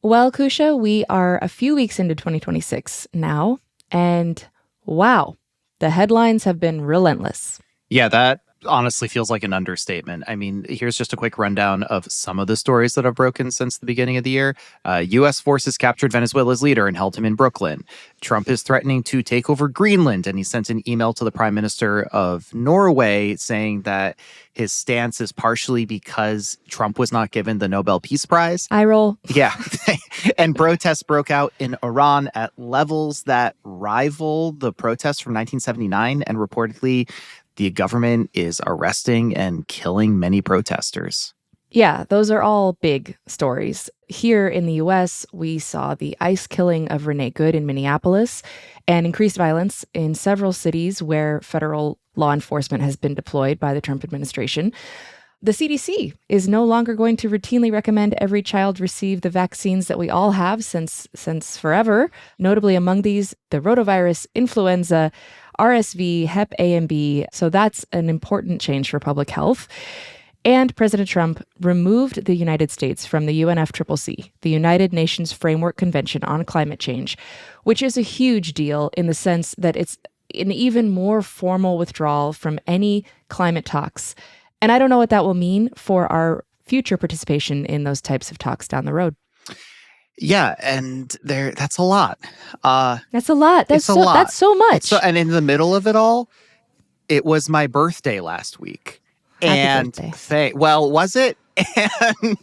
Well, Kusha, we are a few weeks into 2026 now, and wow, the headlines have been relentless. Yeah, that honestly feels like an understatement. I mean, here's just a quick rundown of some of the stories that have broken since the beginning of the year. U.S. forces captured Venezuela's leader and held him in Brooklyn. Trump is threatening to take over Greenland, and he sent an email to the Prime Minister of Norway saying that his stance is partially because Trump was not given the Nobel Peace Prize. Eye roll. Yeah. And protests broke out in Iran at levels that rival the protests from 1979, and reportedly the government is arresting and killing many protesters. Yeah, those are all big stories. Here in the U.S., we saw the ICE killing of Renee Good in Minneapolis and increased violence in several cities where federal law enforcement has been deployed by the Trump administration. The CDC is no longer going to routinely recommend every child receive the vaccines that we all have since forever. Notably among these, the rotavirus, influenza, RSV, Hep A and B. So that's an important change for public health. And President Trump removed the United States from the UNFCCC, the United Nations Framework Convention on Climate Change, which is a huge deal in the sense that it's an even more formal withdrawal from any climate talks. And I don't know what that will mean for our future participation in those types of talks down the road. Yeah, and that's a lot. That's a lot. That's so much. And in the middle of it all, it was my birthday last week. Happy birthday. Well, was it? And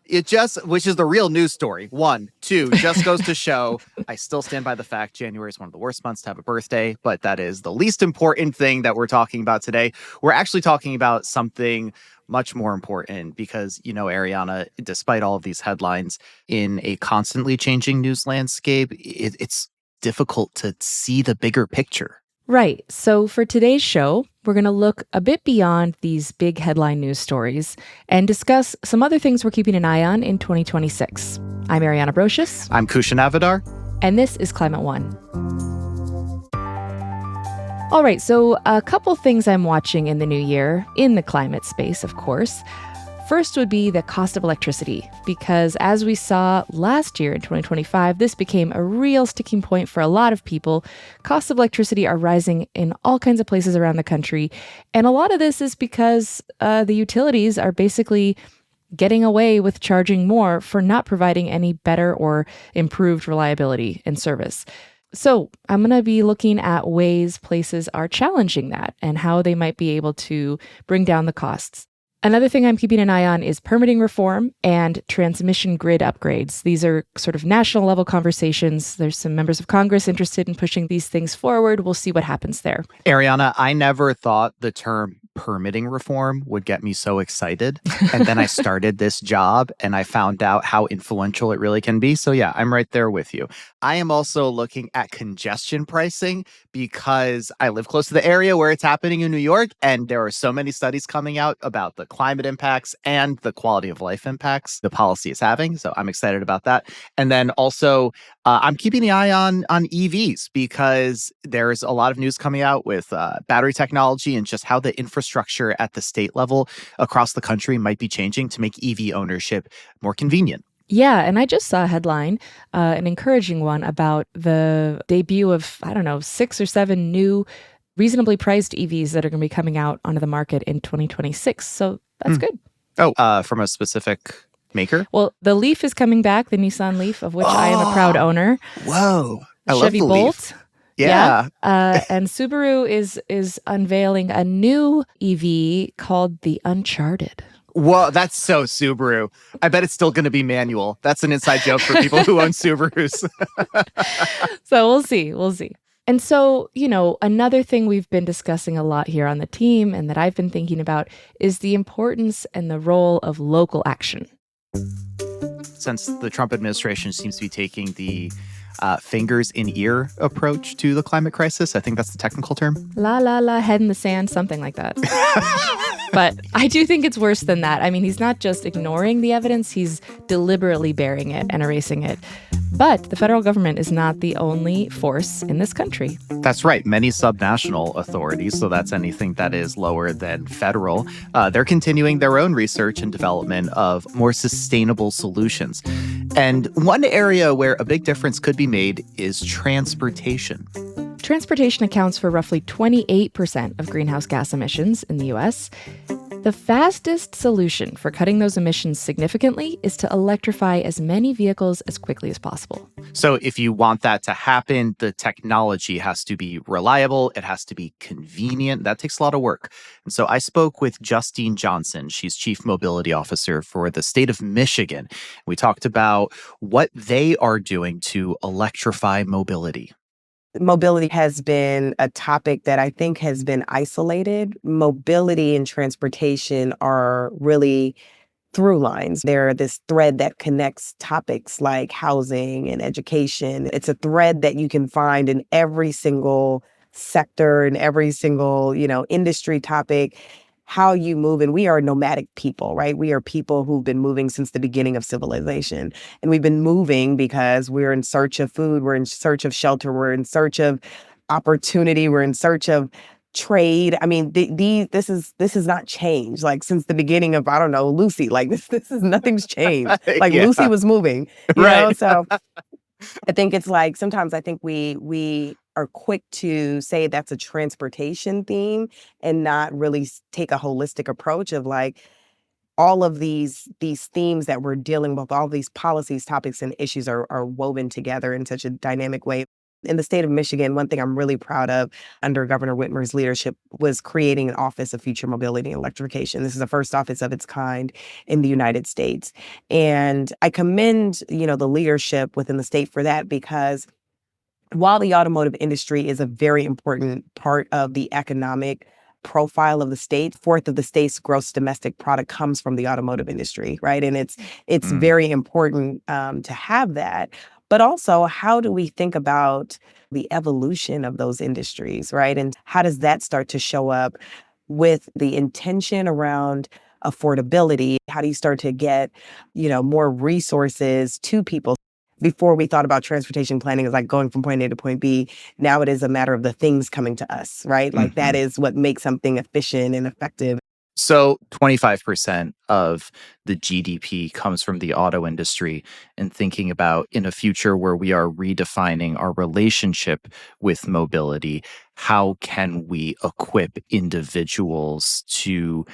it just, which is the real news story. 1, 2, just goes to show, I still stand by the fact January is one of the worst months to have a birthday, but that is the least important thing that we're talking about today. We're actually talking about something much more important because, Ariana, despite all of these headlines, in a constantly changing news landscape, it's difficult to see the bigger picture. Right. So for today's show, we're going to look a bit beyond these big headline news stories and discuss some other things we're keeping an eye on in 2026. I'm Ariana Brocious. I'm Kushan Avidar. And this is Climate One. All right, so a couple things I'm watching in the new year, in the climate space, of course. First would be the cost of electricity, because as we saw last year in 2025, this became a real sticking point for a lot of people. Costs of electricity are rising in all kinds of places around the country. And a lot of this is because the utilities are basically getting away with charging more for not providing any better or improved reliability and service. So I'm going to be looking at ways places are challenging that and how they might be able to bring down the costs. Another thing I'm keeping an eye on is permitting reform and transmission grid upgrades. These are sort of national level conversations. There's some members of Congress interested in pushing these things forward. We'll see what happens there. Ariana, I never thought the term permitting reform would get me so excited. And then I started this job and I found out how influential it really can be. So yeah, I'm right there with you. I am also looking at congestion pricing because I live close to the area where it's happening in New York. And there are so many studies coming out about the climate impacts and the quality of life impacts the policy is having. So I'm excited about that. And then also, I'm keeping the eye on EVs because there's a lot of news coming out with battery technology and just how the infrastructure at the state level across the country might be changing to make EV ownership more convenient. Yeah, and I just saw a headline, an encouraging one, about the debut of, 6 or 7 new reasonably priced EVs that are going to be coming out onto the market in 2026. So that's good. Oh, from a specific maker? Well, the Leaf is coming back, the Nissan Leaf, of which I am a proud owner. Whoa. I Chevy love the Bolt. Leaf. Yeah. And Subaru is unveiling a new EV called the Uncharted. Whoa, that's so Subaru. I bet it's still going to be manual. That's an inside joke for people who own Subarus. So we'll see. And so, another thing we've been discussing a lot here on the team and that I've been thinking about is the importance and the role of local action. Since the Trump administration seems to be taking the fingers in ear approach to the climate crisis, I think that's the technical term. La, head in the sand, something like that. But I do think it's worse than that. I mean, he's not just ignoring the evidence, he's deliberately burying it and erasing it. But the federal government is not the only force in this country. That's right. Many subnational authorities, so that's anything that is lower than federal, they're continuing their own research and development of more sustainable solutions. And one area where a big difference could be made is transportation. Transportation accounts for roughly 28% of greenhouse gas emissions in the US. The fastest solution for cutting those emissions significantly is to electrify as many vehicles as quickly as possible. So if you want that to happen, the technology has to be reliable, it has to be convenient. That takes a lot of work. And so I spoke with Justine Johnson. She's Chief Mobility Officer for the state of Michigan. We talked about what they are doing to electrify mobility. Mobility has been a topic that I think has been isolated. Mobility and transportation are really through lines. They're this thread that connects topics like housing and education. It's a thread that you can find in every single sector and every single, industry topic. How you move, and we are nomadic people, right? We are people who've been moving since the beginning of civilization. And we've been moving because we're in search of food, we're in search of shelter, we're in search of opportunity, we're in search of trade. I mean, this is not changed. Like since the beginning of, I don't know, Lucy, like this is nothing's changed. Like Yeah. Lucy was moving, Right. So I think it's like sometimes I think we are quick to say that's a transportation theme and not really take a holistic approach of like all of these themes that we're dealing with, all these policies, topics, and issues are woven together in such a dynamic way. In the state of Michigan, one thing I'm really proud of under Governor Whitmer's leadership was creating an Office of Future Mobility and Electrification. This is the first office of its kind in the United States. And I commend, the leadership within the state for that because while the automotive industry is a very important part of the economic profile of the state, fourth of the state's gross domestic product comes from the automotive industry, right? And it's Mm. very important to have that. But also, how do we think about the evolution of those industries, right? And how does that start to show up with the intention around affordability? How do you start to get, more resources to people? Before we thought about transportation planning as like going from point A to point B, now it is a matter of the things coming to us, right? Like that is what makes something efficient and effective. So 25% of the GDP comes from the auto industry, and thinking about in a future where we are redefining our relationship with mobility, how can we equip individuals to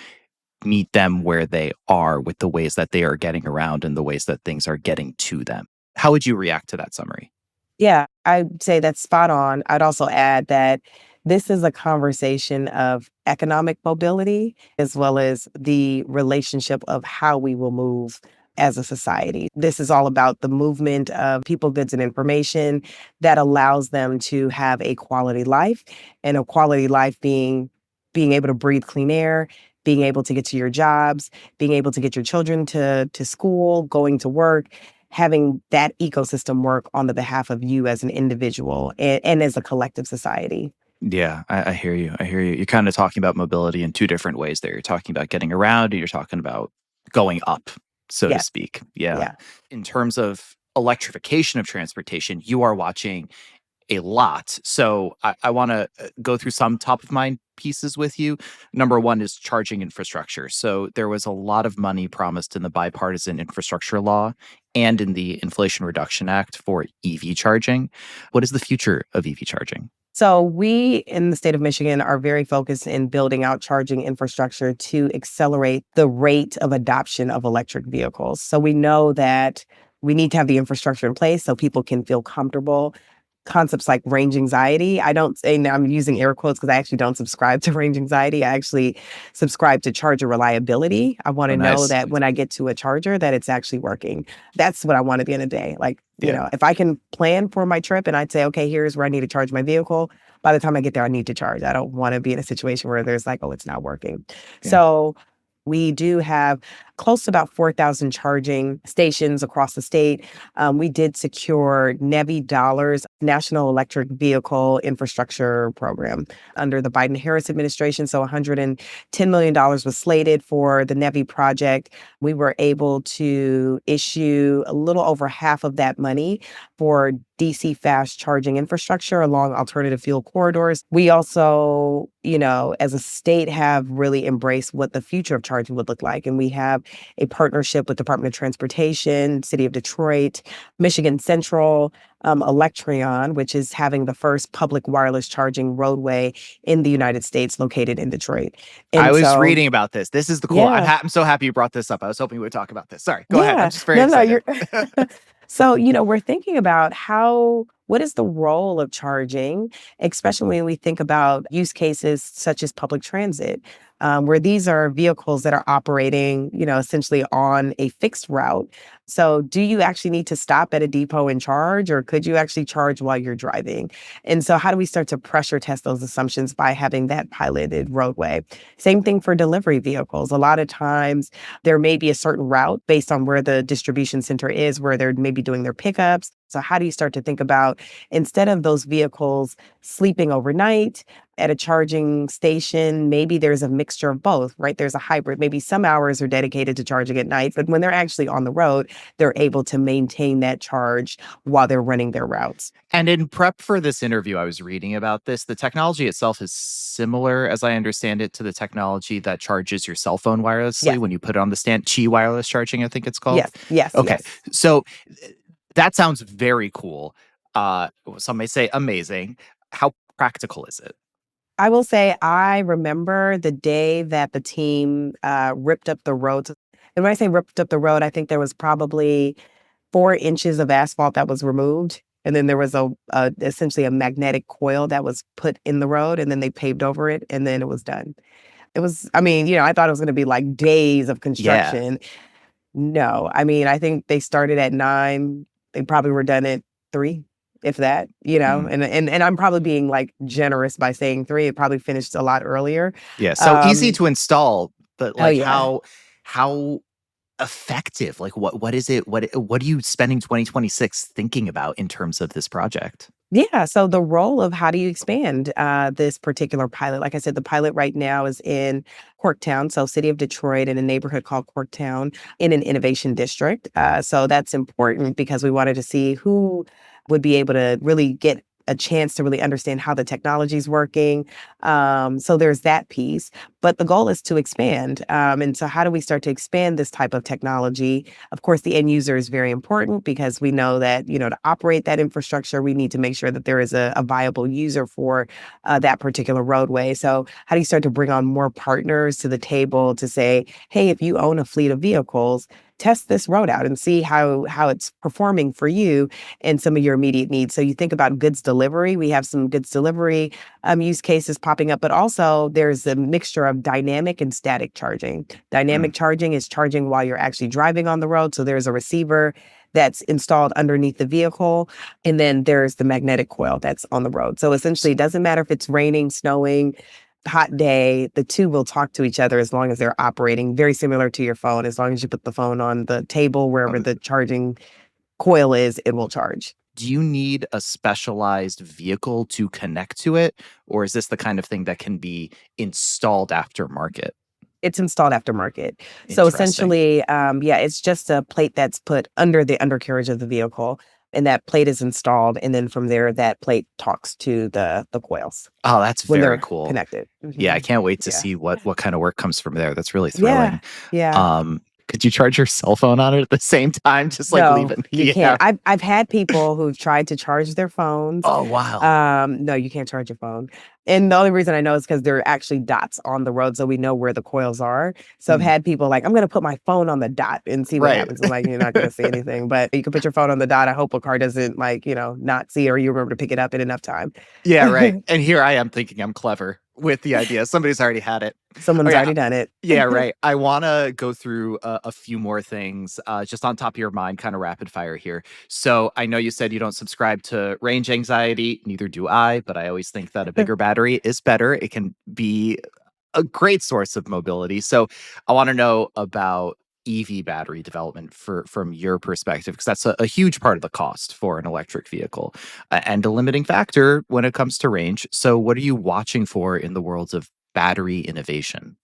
meet them where they are with the ways that they are getting around and the ways that things are getting to them? How would you react to that summary? Yeah, I'd say that's spot on. I'd also add that this is a conversation of economic mobility as well as the relationship of how we will move as a society. This is all about the movement of people, goods, and information that allows them to have a quality life, and a quality life being able to breathe clean air, being able to get to your jobs, being able to get your children to school, going to work, having that ecosystem work on the behalf of you as an individual and as a collective society. Yeah, I hear you. I hear you. You're kind of talking about mobility in two different ways there. You're talking about getting around and you're talking about going up, so to Yeah, speak. Yeah. yeah. In terms of electrification of transportation, you are watching a lot. So I want to go through some top of mind pieces with you. Number one is charging infrastructure. So there was a lot of money promised in the bipartisan infrastructure law and in the Inflation Reduction Act for EV charging. What is the future of EV charging? So we in the state of Michigan are very focused in building out charging infrastructure to accelerate the rate of adoption of electric vehicles. So we know that we need to have the infrastructure in place so people can feel comfortable. Concepts like range anxiety. I don't say now I'm using air quotes because I actually don't subscribe to range anxiety. I actually subscribe to charger reliability. I want Oh, to know nice. that when I get to a charger that it's actually working. That's what I want at the end of the day. Like, Yeah. if I can plan for my trip and I'd say, okay, here's where I need to charge my vehicle. By the time I get there, I need to charge. I don't want to be in a situation where there's like, oh, it's not working. Yeah. So we do have close to about 4,000 charging stations across the state. We did secure NEVI dollars, National Electric Vehicle Infrastructure Program, under the Biden-Harris administration. So $110 million was slated for the NEVI project. We were able to issue a little over half of that money for DC fast charging infrastructure along alternative fuel corridors. We also, as a state have really embraced what the future of charging would look like. And we have a partnership with Department of Transportation, City of Detroit, Michigan Central, Electrion, which is having the first public wireless charging roadway in the United States located in Detroit. And I was so, reading about this. This is the cool. yeah. I'm so happy you brought this up. I was hoping we would talk about this. Sorry, go ahead. I'm Yeah. just very No, excited. So, we're thinking about what is the role of charging, especially when we think about use cases such as public transit, where these are vehicles that are operating, essentially on a fixed route. So do you actually need to stop at a depot and charge, or could you actually charge while you're driving? And so how do we start to pressure test those assumptions by having that piloted roadway? Same thing for delivery vehicles. A lot of times there may be a certain route based on where the distribution center is, where they're maybe doing their pickups. So how do you start to think about, instead of those vehicles sleeping overnight at a charging station, maybe there's a mixture of both, right? There's a hybrid. Maybe some hours are dedicated to charging at night, but when they're actually on the road, they're able to maintain that charge while they're running their routes. And in prep for this interview, I was reading about this. The technology itself is similar, as I understand it, to the technology that charges your cell phone wirelessly Yes. when you put it on the stand. Qi wireless charging, I think it's called. Yes. Okay. Yes. So that sounds very cool. Some may say amazing. How practical is it? I will say I remember the day that the team ripped up the road. And when I say ripped up the road, I think there was probably 4 inches of asphalt that was removed. And then there was essentially a magnetic coil that was put in the road, and then they paved over it, and then it was done. It was, I thought it was going to be like days of construction. No, I think they started at 9. They probably were done at 3, if that, and I'm probably being like generous by saying 3. It probably finished a lot earlier. Yeah. So easy to install, but Oh, yeah. how effective? Like what is it? What are you spending 2026 thinking about in terms of this project? Yeah. So the role of how do you expand this particular pilot? Like I said, the pilot right now is in Corktown, so City of Detroit, in a neighborhood called Corktown, in an innovation district. So that's important because we wanted to see who would be able to really get a chance to really understand how the technology is working. So there's that piece. But the goal is to expand. And so how do we start to expand this type of technology? Of course, the end user is very important because we know that, to operate that infrastructure, we need to make sure that there is a viable user for that particular roadway. So how do you start to bring on more partners to the table to say, hey, if you own a fleet of vehicles, test this road out and see how it's performing for you and some of your immediate needs. So you think about goods delivery. We have some goods delivery use cases popping up, but also there's a mixture of dynamic and static charging. Dynamic charging is charging while you're actually driving on the road. So there's a receiver that's installed underneath the vehicle. And then there's the magnetic coil that's on the road. So essentially, it doesn't matter if it's raining, snowing, hot day, the two will talk to each other as long as they're operating, very similar to your phone. As long as you put the phone on the table, wherever the charging coil is, it will charge. Do you need a specialized vehicle to connect to it? Or is this the kind of thing that can be installed aftermarket? It's installed aftermarket. So essentially, it's just a plate that's put under the undercarriage of the vehicle. And that plate is installed, and then from there, that plate talks to the coils. Oh, that's when very they're cool. Connected. Yeah, I can't wait to see what kind of work comes from there. That's really thrilling. Yeah. Could you charge your cell phone on it at the same time? Just like leave it. You can't. I've had people who've tried to charge their phones. Oh, wow. No, you can't charge your phone. And the only reason I know is because there are actually dots on the road, so we know where the coils are. So I've had people like, I'm going to put my phone on the dot and see what happens. I'm like, you're not going to see anything, but you can put your phone on the dot. I hope a car doesn't not see, or you remember to pick it up in enough time. Yeah, right. And here I am thinking I'm clever with the idea. Somebody's already had it. Someone's already done it. Yeah, right. I want to go through a few more things just on top of your mind, kind of rapid fire here. So I know you said you don't subscribe to range anxiety. Neither do I, but I always think that a bigger battery is better. It can be a great source of mobility. So I want to know about EV battery development from your perspective? Because that's a huge part of the cost for an electric vehicle and a limiting factor when it comes to range. So, what are you watching for in the worlds of battery innovation?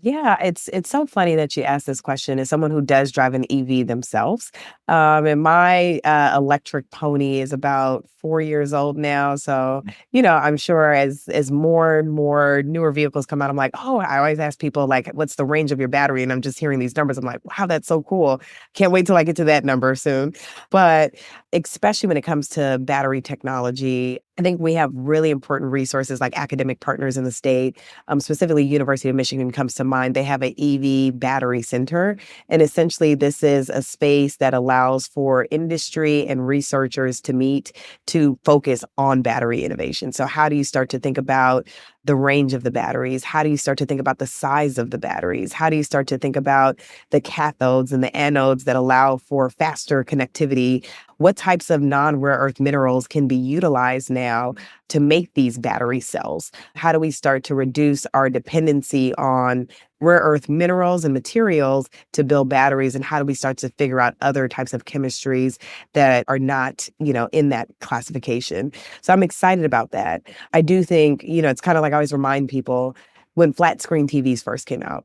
Yeah, it's so funny that you asked this question. As someone who does drive an EV themselves, and my electric pony is about 4 years old now. So I'm sure as more and more newer vehicles come out, I'm like, oh, I always ask people like, what's the range of your battery? And I'm just hearing these numbers. I'm like, wow, that's so cool. Can't wait till I get to that number soon. But especially when it comes to battery technology, I think we have really important resources like academic partners in the state. Specifically, University of Michigan comes to mind. They have an EV battery center. And essentially, this is a space that allows for industry and researchers to meet to focus on battery innovation. So how do you start to think about the range of the batteries? How do you start to think about the size of the batteries? How do you start to think about the cathodes and the anodes that allow for faster connectivity? What types of non-rare earth minerals can be utilized now to make these battery cells? How do we start to reduce our dependency on rare earth minerals and materials to build batteries? And how do we start to figure out other types of chemistries that are not, in that classification? So I'm excited about that. I do think, it's kind of like I always remind people when flat screen TVs first came out,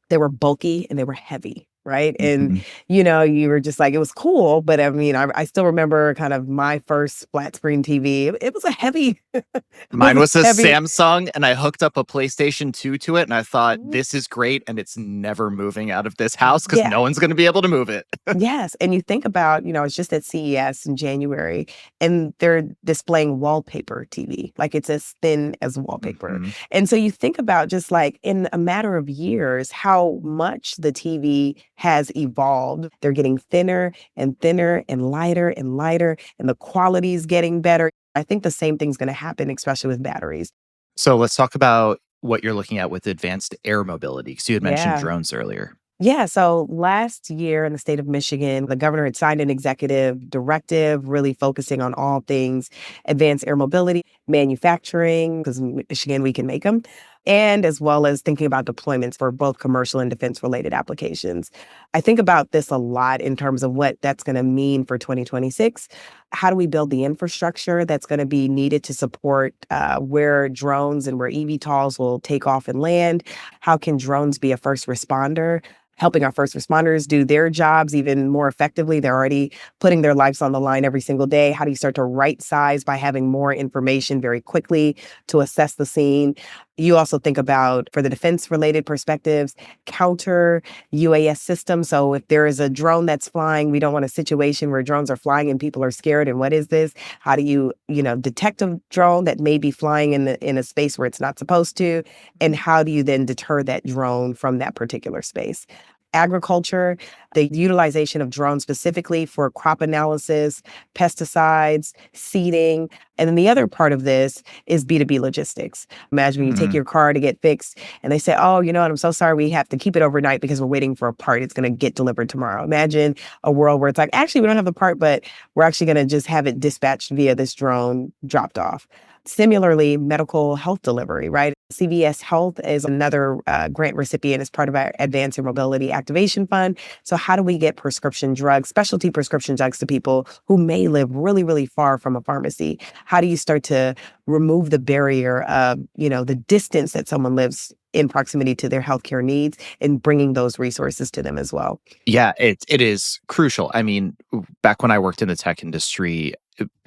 they were bulky and they were heavy. Right. And, Mhm. you were just like, it was cool. But I mean, I still remember kind of my first flat screen TV. It was a heavy, it was Mine a was a heavy. Samsung, and I hooked up a PlayStation 2 to it, and I thought, this is great, and it's never moving out of this house because Yeah. no one's going to be able to move it. Yes, and you think about, it's just at CES in January, and they're displaying wallpaper TV, like it's as thin as wallpaper. Mhm. And so you think about just like in a matter of years, how much the TV has evolved. They're getting thinner and thinner and lighter, and the quality is getting better. I think the same thing's going to happen, especially with batteries. So let's talk about what you're looking at with advanced air mobility, because you had mentioned Yeah. drones earlier. Yeah, so last year in the state of Michigan, the governor had signed an executive directive really focusing on all things advanced air mobility, manufacturing, because in Michigan we can make them, and as well as thinking about deployments for both commercial and defense related applications. I think about this a lot in terms of what that's going to mean for 2026. How do we build the infrastructure that's going to be needed to support where drones and where eVTOLs will take off and land? How can drones be a first responder? Helping our first responders do their jobs even more effectively. They're already putting their lives on the line every single day. How do you start to right size by having more information very quickly to assess the scene? You also think about, for the defense related perspectives, counter UAS systems. So if there is a drone that's flying, we don't want a situation where drones are flying and people are scared. And what is this? How do you, detect a drone that may be flying in a space where it's not supposed to? And how do you then deter that drone from that particular space? Agriculture, the utilization of drones specifically for crop analysis, pesticides, seeding. And then the other part of this is B2B logistics. Imagine you take Mm. your car to get fixed and they say, oh, you know what, I'm so sorry, we have to keep it overnight because we're waiting for a part. It's going to get delivered tomorrow. Imagine a world where it's like, actually, we don't have the part, but we're actually going to just have it dispatched via this drone dropped off. Similarly, medical health delivery, right? CVS Health is another grant recipient as part of our Advanced Air Mobility Activation Fund. So how do we get prescription drugs, specialty prescription drugs to people who may live really, really far from a pharmacy? How do you start to remove the barrier of, the distance that someone lives in proximity to their healthcare needs and bringing those resources to them as well? Yeah, it is crucial. I mean, back when I worked in the tech industry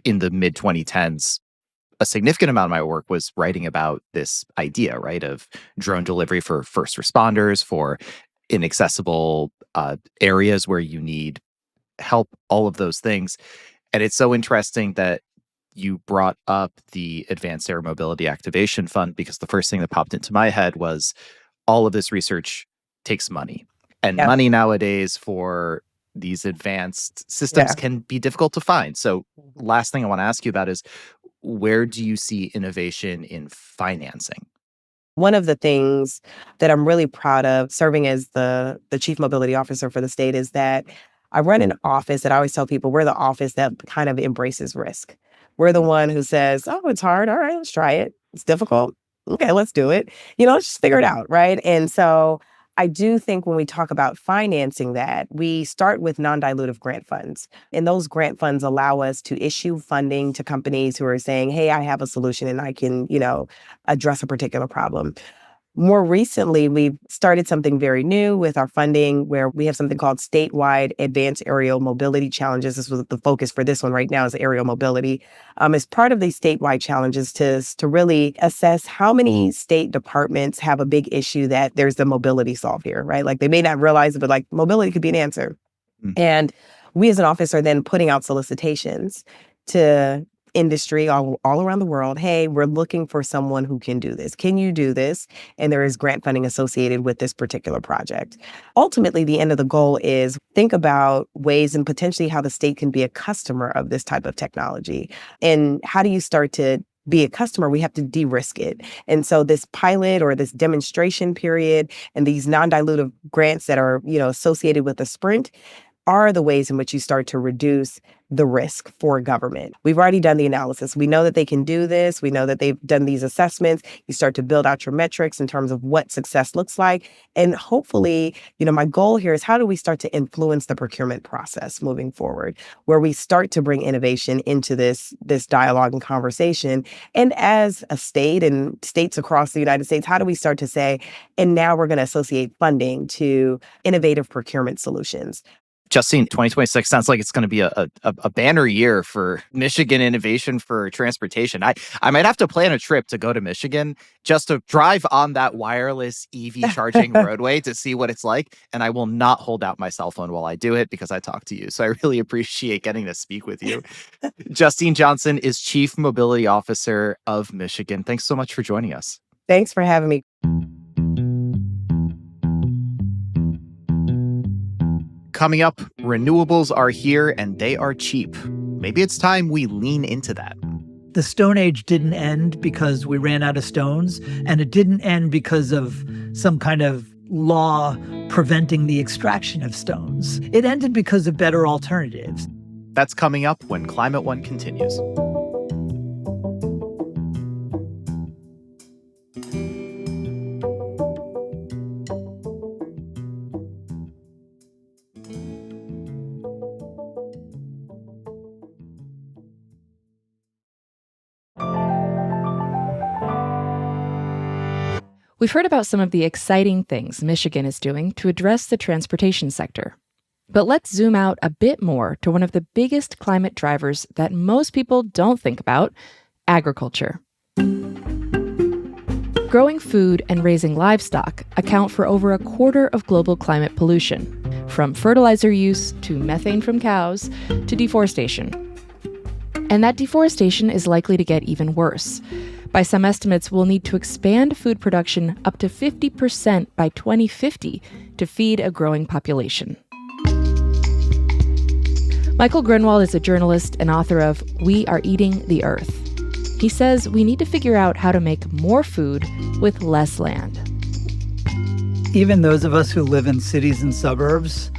in the mid 2010s, a significant amount of my work was writing about this idea, right, of drone delivery for first responders, for inaccessible areas where you need help, all of those things. And it's so interesting that you brought up the Advanced Air Mobility Activation Fund, because the first thing that popped into my head was all of this research takes money. And Yep. money nowadays for these advanced systems Yeah. can be difficult to find. So, last thing I want to ask you about is, where do you see innovation in financing? One of the things that I'm really proud of serving as the chief mobility officer for the state is that I run an office that I always tell people we're the office that kind of embraces risk. We're the one who says, oh, it's hard. All right, let's try it. It's difficult. Okay, let's do it. Let's just figure it out. Right. And so I do think when we talk about financing that, we start with non-dilutive grant funds. And those grant funds allow us to issue funding to companies who are saying, hey, I have a solution and I can, address a particular problem. More recently, we've started something very new with our funding where we have something called statewide advanced aerial mobility challenges. This was the focus for this one right now is aerial mobility. As part of these statewide challenges to really assess how many state departments have a big issue that there's the mobility solve here, right? Like they may not realize it, but like mobility could be an answer. Mm. And we as an office are then putting out solicitations to industry all around the world. Hey, we're looking for someone who can do this. Can you do this? And there is grant funding associated with this particular project. Ultimately, the end of the goal is think about ways and potentially how the state can be a customer of this type of technology. And how do you start to be a customer? We have to de-risk it. And so this pilot or this demonstration period and these non-dilutive grants that are, associated with a sprint are the ways in which you start to reduce the risk for government. We've already done the analysis. We know that they can do this. We know that they've done these assessments. You start to build out your metrics in terms of what success looks like. And hopefully, my goal here is how do we start to influence the procurement process moving forward, where we start to bring innovation into this dialogue and conversation. And as a state and states across the United States, how do we start to say, and now we're going to associate funding to innovative procurement solutions? Justine, 2026 sounds like it's going to be a banner year for Michigan innovation for transportation. I might have to plan a trip to go to Michigan just to drive on that wireless EV charging roadway to see what it's like. And I will not hold out my cell phone while I do it because I talk to you. So I really appreciate getting to speak with you. Justine Johnson is Chief Mobility Officer of Michigan. Thanks so much for joining us. Thanks for having me. Coming up, renewables are here and they are cheap. Maybe it's time we lean into that. The Stone Age didn't end because we ran out of stones, and it didn't end because of some kind of law preventing the extraction of stones. It ended because of better alternatives. That's coming up when Climate One continues. We've heard about some of the exciting things Michigan is doing to address the transportation sector. But let's zoom out a bit more to one of the biggest climate drivers that most people don't think about: agriculture. Growing food and raising livestock account for over a quarter of global climate pollution, from fertilizer use to methane from cows to deforestation. And that deforestation is likely to get even worse. By some estimates, we'll need to expand food production up to 50% by 2050 to feed a growing population. Michael Grunwald is a journalist and author of We Are Eating the Earth. He says we need to figure out how to make more food with less land. Even those of us who live in cities and suburbs,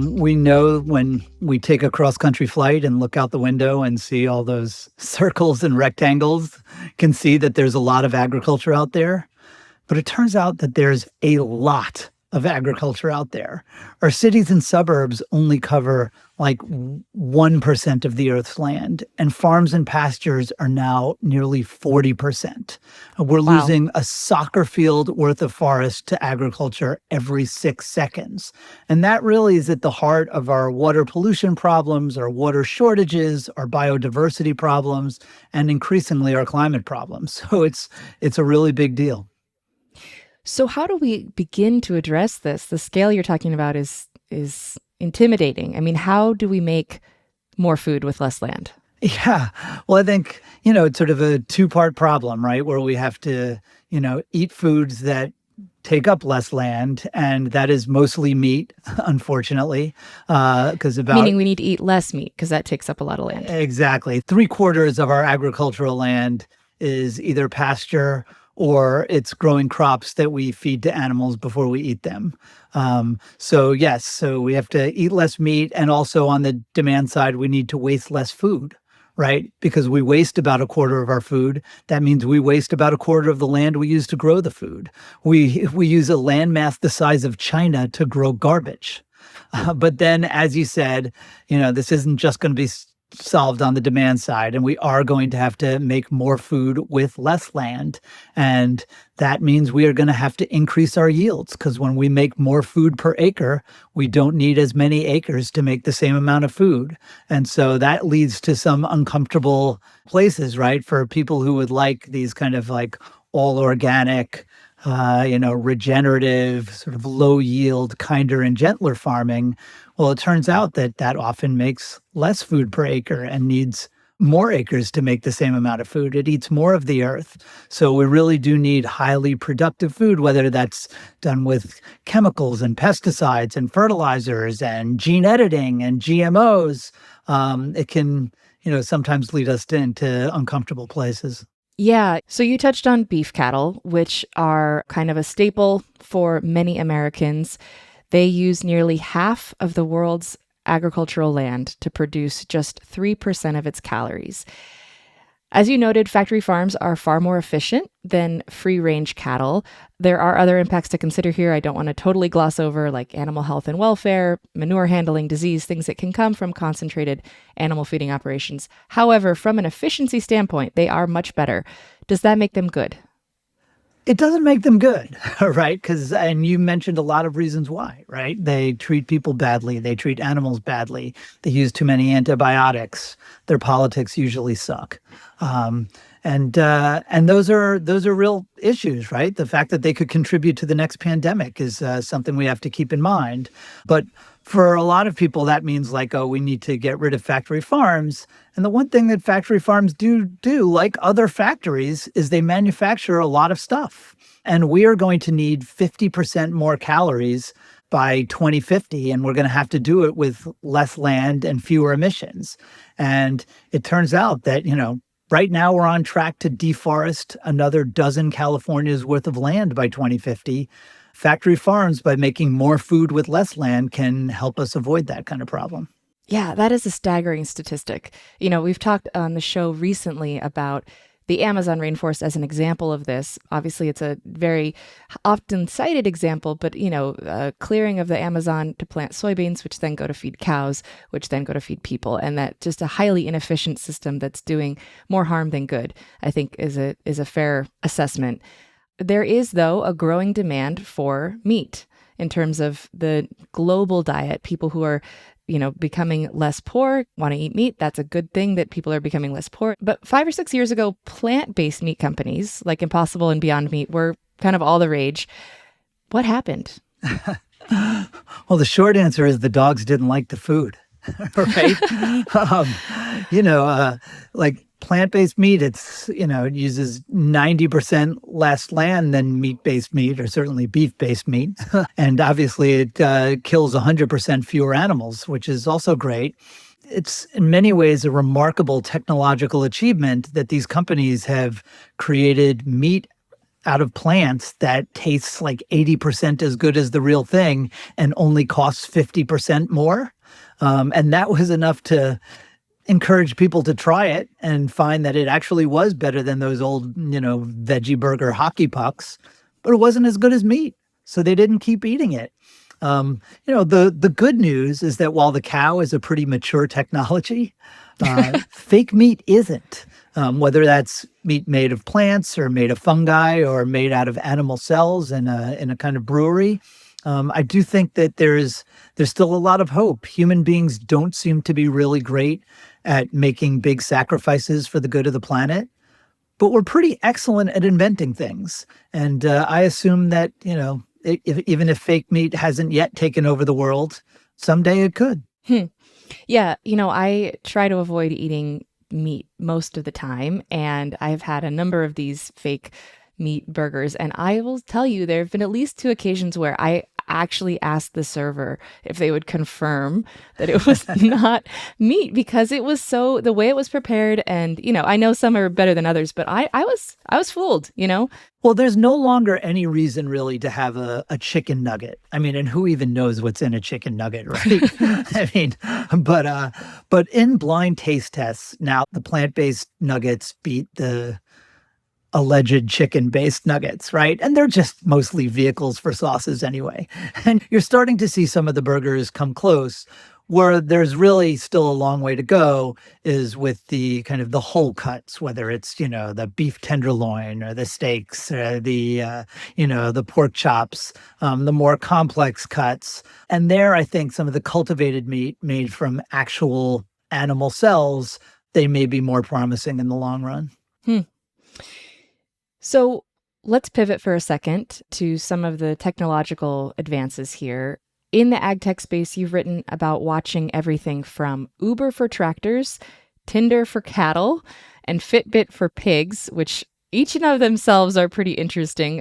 we know when we take a cross-country flight and look out the window and see all those circles and rectangles, can see that there's a lot of agriculture out there. But it turns out that there's a lot of agriculture out there. Our cities and suburbs only cover like 1% of the Earth's land, and farms and pastures are now nearly 40%. We're losing a soccer field worth of forest to agriculture every 6 seconds. And that really is at the heart of our water pollution problems, our water shortages, our biodiversity problems, and increasingly our climate problems. So it's a really big deal. So how do we begin to address this? The scale you're talking about is intimidating. I mean, how do we make more food with less land? Yeah. Well, I think, it's sort of a two-part problem, right? Where we have to, eat foods that take up less land, and that is mostly meat, unfortunately, Meaning we need to eat less meat because that takes up a lot of land. Exactly. 3/4 of our agricultural land is either pasture or it's growing crops that we feed to animals before we eat them. So we have to eat less meat, and also on the demand side, we need to waste less food, right? Because we waste about a quarter of our food. That means we waste about a quarter of the land we use to grow the food. We use a landmass the size of China to grow garbage. But then, as you said, this isn't just going to be solved on the demand side, and we are going to have to make more food with less land. And that means we are going to have to increase our yields, because when we make more food per acre, we don't need as many acres to make the same amount of food. And so that leads to some uncomfortable places, right? For people who would like these kind of like all organic, regenerative, sort of low yield, kinder and gentler farming. Well, it turns out that that often makes less food per acre and needs more acres to make the same amount of food. It eats more of the earth. So we really do need highly productive food, whether that's done with chemicals and pesticides and fertilizers and gene editing and GMOs. It can, sometimes lead us into uncomfortable places. Yeah. So you touched on beef cattle, which are kind of a staple for many Americans. They use nearly half of the world's agricultural land to produce just 3% of its calories. As you noted, factory farms are far more efficient than free-range cattle. There are other impacts to consider here I don't want to totally gloss over, like animal health and welfare, manure handling, disease, things that can come from concentrated animal feeding operations. However, from an efficiency standpoint, they are much better. Does that make them good? It doesn't make them good, right? And you mentioned a lot of reasons why, right? They treat people badly. They treat animals badly. They use too many antibiotics. Their politics usually suck. And those are real issues, right? The fact that they could contribute to the next pandemic is something we have to keep in mind. But for a lot of people, that means like, we need to get rid of factory farms. And the one thing that factory farms do, like other factories, is they manufacture a lot of stuff. And we are going to need 50% more calories by 2050, and we're going to have to do it with less land and fewer emissions. And it turns out that, right now we're on track to deforest another dozen California's worth of land by 2050. Factory farms, by making more food with less land, can help us avoid that kind of problem. Yeah, that is a staggering statistic. We've talked on the show recently about the Amazon rainforest as an example of this. Obviously, it's a very often cited example, but, clearing of the Amazon to plant soybeans, which then go to feed cows, which then go to feed people. And that just a highly inefficient system that's doing more harm than good, I think is a fair assessment. There is, though, a growing demand for meat in terms of the global diet. People who are becoming less poor want to eat meat. That's a good thing that people are becoming less poor. But 5 or 6 years ago, plant-based meat companies like Impossible and Beyond Meat were kind of all the rage. What happened? Well, the short answer is the dogs didn't like the food, right? Like plant-based meat, it uses 90% less land than meat-based meat, or certainly beef-based meat. And obviously it kills 100% fewer animals, which is also great. It's in many ways a remarkable technological achievement that these companies have created meat out of plants that tastes like 80% as good as the real thing and only costs 50% more. And that was enough to encourage people to try it and find that it actually was better than those old, veggie burger hockey pucks, but it wasn't as good as meat. So they didn't keep eating it. The good news is that while the cow is a pretty mature technology, fake meat isn't. Whether that's meat made of plants or made of fungi or made out of animal cells in a kind of brewery. I do think that there's still a lot of hope. Human beings don't seem to be really great at making big sacrifices for the good of the planet, but we're pretty excellent at inventing things. And I assume that, even if fake meat hasn't yet taken over the world, someday it could. Yeah, I try to avoid eating meat most of the time, and I've had a number of these fake meat burgers, and I will tell you there have been at least 2 occasions where I actually asked the server if they would confirm that it was not meat because it was so the way it was prepared. And, I know some are better than others, but I was fooled. Well, there's no longer any reason really to have a chicken nugget. I mean, and who even knows what's in a chicken nugget, right? I mean, but in blind taste tests, now the plant-based nuggets beat the alleged chicken-based nuggets, right? And they're just mostly vehicles for sauces anyway. And you're starting to see some of the burgers come close. Where there's really still a long way to go is with the kind of the whole cuts, whether it's, the beef tenderloin or the steaks or the pork chops, the more complex cuts. And there, I think some of the cultivated meat made from actual animal cells, they may be more promising in the long run. So let's pivot for a second to some of the technological advances here. In the ag tech space, you've written about watching everything from Uber for tractors, Tinder for cattle, and Fitbit for pigs, which each and of themselves are pretty interesting,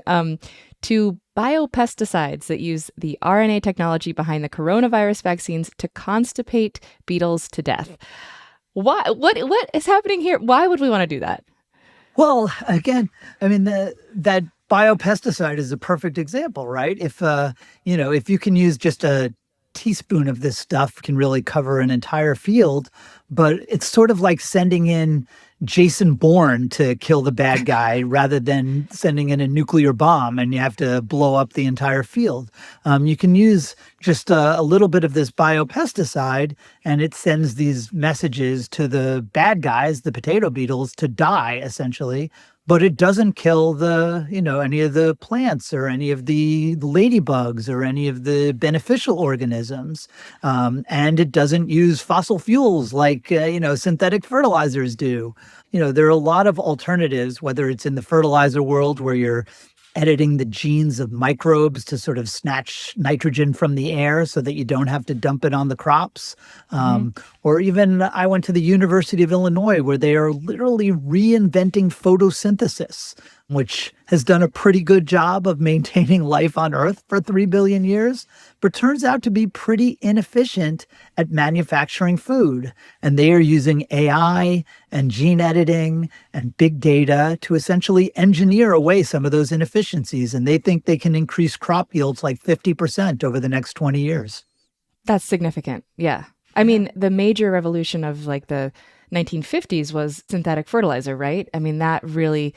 to biopesticides that use the RNA technology behind the coronavirus vaccines to constipate beetles to death. What is happening here? Why would we want to do that? Well, again, I mean, that biopesticide is a perfect example, right? If you can use just a teaspoon of this stuff, can really cover an entire field. But it's sort of like sending in Jason Bourne to kill the bad guy rather than sending in a nuclear bomb and you have to blow up the entire field. You can use just a little bit of this biopesticide and it sends these messages to the bad guys, the potato beetles, to die essentially. But it doesn't kill any of the plants or any of the ladybugs or any of the beneficial organisms. And it doesn't use fossil fuels like, synthetic fertilizers do. There are a lot of alternatives, whether it's in the fertilizer world where you're editing the genes of microbes to sort of snatch nitrogen from the air so that you don't have to dump it on the crops. Or even I went to the University of Illinois where they are literally reinventing photosynthesis, which has done a pretty good job of maintaining life on Earth for 3 billion years, but turns out to be pretty inefficient at manufacturing food. And they are using AI and gene editing and big data to essentially engineer away some of those inefficiencies. And they think they can increase crop yields like 50% over the next 20 years. That's significant. Yeah. I mean, the major revolution of like the 1950s was synthetic fertilizer, right? I mean, that really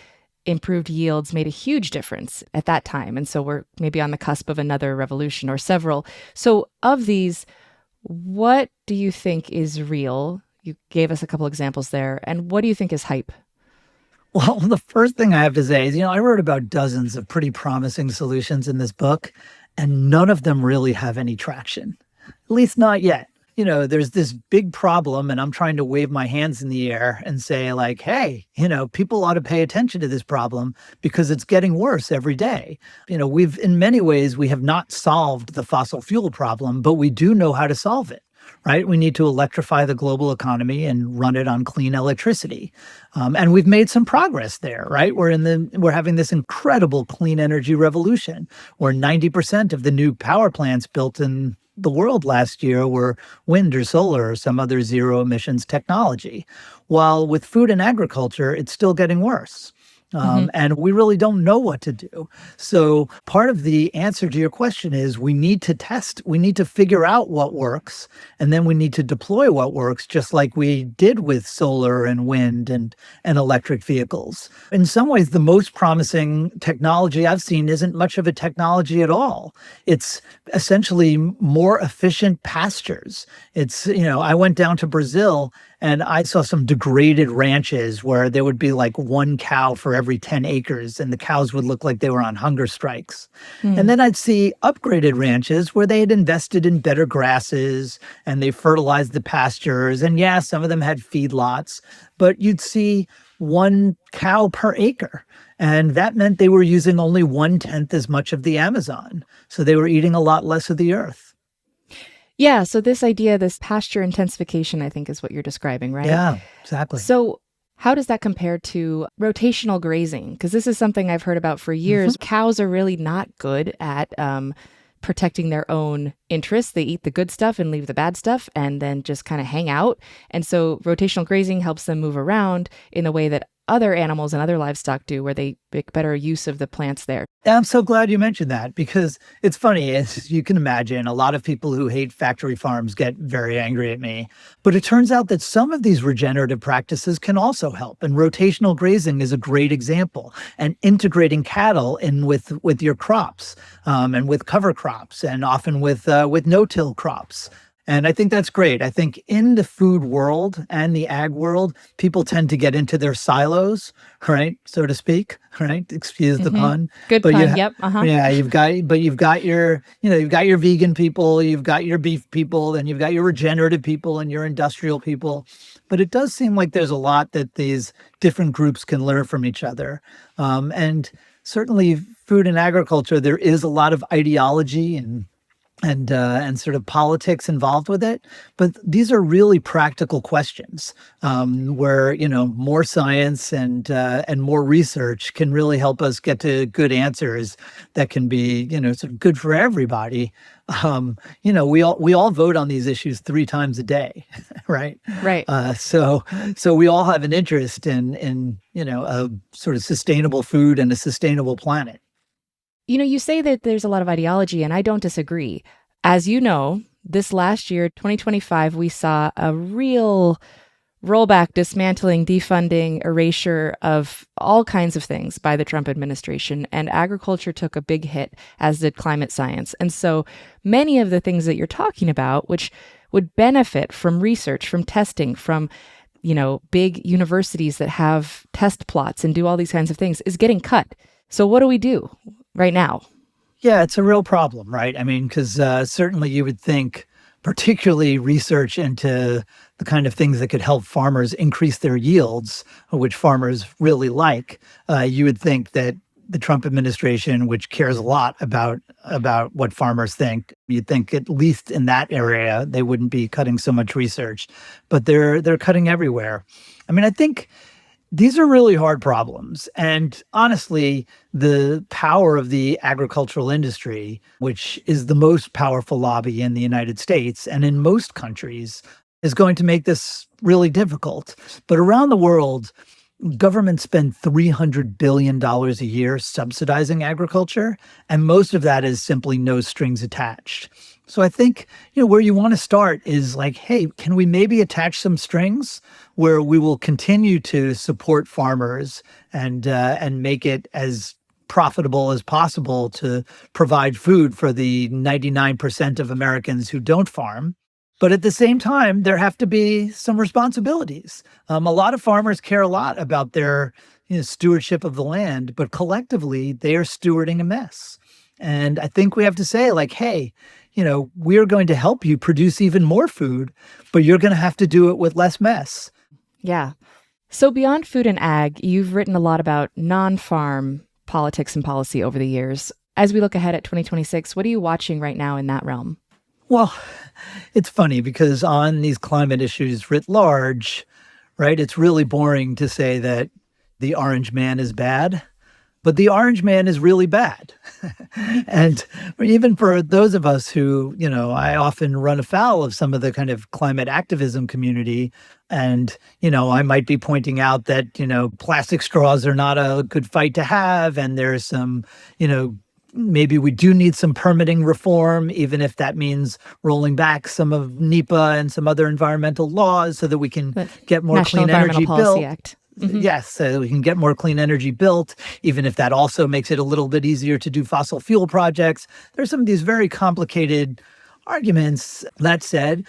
improved yields made a huge difference at that time. And so we're maybe on the cusp of another revolution or several. So of these, what do you think is real? You gave us a couple examples there. And what do you think is hype? Well, the first thing I have to say is, I wrote about dozens of pretty promising solutions in this book, and none of them really have any traction, at least not yet. There's this big problem and I'm trying to wave my hands in the air and say like, hey, people ought to pay attention to this problem because it's getting worse every day. In many ways, we have not solved the fossil fuel problem, but we do know how to solve it. Right? We need to electrify the global economy and run it on clean electricity. And we've made some progress there, right? We're having this incredible clean energy revolution where 90% of the new power plants built in the world last year were wind or solar or some other zero emissions technology. While with food and agriculture, it's still getting worse. And we really don't know what to do. So part of the answer to your question is we need to test, we need to figure out what works, and then we need to deploy what works, just like we did with solar and wind and electric vehicles. In some ways, the most promising technology I've seen isn't much of a technology at all. It's essentially more efficient pastures. I went down to Brazil and I saw some degraded ranches where there would be like one cow for every 10 acres, and the cows would look like they were on hunger strikes. And then I'd see upgraded ranches where they had invested in better grasses and they fertilized the pastures. And yeah, some of them had feedlots, but you'd see one cow per acre. And that meant they were using only 1/10 as much of the Amazon. So they were eating a lot less of the earth. Yeah. So this idea, this pasture intensification, I think is what you're describing, right? Yeah, exactly. So how does that compare to rotational grazing? Because this is something I've heard about for years. Cows are really not good at protecting their own interests. They eat the good stuff and leave the bad stuff and then just kind of hang out. And so rotational grazing helps them move around in the way that other animals and other livestock do, where they make better use of the plants there. I'm so glad you mentioned that, because it's funny, as you can imagine, a lot of people who hate factory farms get very angry at me. But it turns out that some of these regenerative practices can also help. And rotational grazing is a great example. And integrating cattle in with your crops, and with cover crops, and often with no-till crops. And I think that's great. I think in the food world and the ag world, people tend to get into their silos, right, so to speak, right? Excuse the pun. Good but pun. Yep. Uh-huh. Yeah, you've got your vegan people, you've got your beef people, and you've got your regenerative people and your industrial people. But it does seem like there's a lot that these different groups can learn from each other. And certainly food and agriculture, there is a lot of ideology and sort of politics involved with it. But these are really practical questions, where, more science and more research can really help us get to good answers that can be, sort of good for everybody. We all vote on these issues 3 times a day, right? Right. So we all have an interest in a sort of sustainable food and a sustainable planet. You say that there's a lot of ideology, and I don't disagree. As you know, this last year, 2025, we saw a real rollback, dismantling, defunding, erasure of all kinds of things by the Trump administration. And agriculture took a big hit, as did climate science. And so many of the things that you're talking about, which would benefit from research, from testing, from big universities that have test plots and do all these kinds of things, is getting cut. So what do we do right now? Yeah, it's a real problem, right? I mean, because certainly you would think, particularly research into the kind of things that could help farmers increase their yields, which farmers really like, you would think that the Trump administration, which cares a lot about what farmers think, you'd think at least in that area they wouldn't be cutting so much research, but they're cutting everywhere. I mean, I think these are really hard problems. And honestly, the power of the agricultural industry, which is the most powerful lobby in the United States and in most countries, is going to make this really difficult. But around the world, governments spend $300 billion a year subsidizing agriculture, and most of that is simply no strings attached. So I think, where you want to start is like, hey, can we maybe attach some strings where we will continue to support farmers and make it as profitable as possible to provide food for the 99% of Americans who don't farm. But at the same time, there have to be some responsibilities. A lot of farmers care a lot about their stewardship of the land, but collectively they are stewarding a mess. And I think we have to say, like, hey, we are going to help you produce even more food, but you're going to have to do it with less mess. Yeah. So beyond food and ag, you've written a lot about non-farm politics and policy over the years. As we look ahead at 2026, what are you watching right now in that realm? Well, it's funny because on these climate issues writ large, right, it's really boring to say that the orange man is bad, but the orange man is really bad. And even for those of us who, I often run afoul of some of the kind of climate activism community. And, I might be pointing out that, plastic straws are not a good fight to have. And there's some, maybe we do need some permitting reform, even if that means rolling back some of NEPA and some other environmental laws so that we can get more National clean energy Environmental Policy built. Act. Mm-hmm. Yes, so we can get more clean energy built, even if that also makes it a little bit easier to do fossil fuel projects. There's some of these very complicated arguments. That said,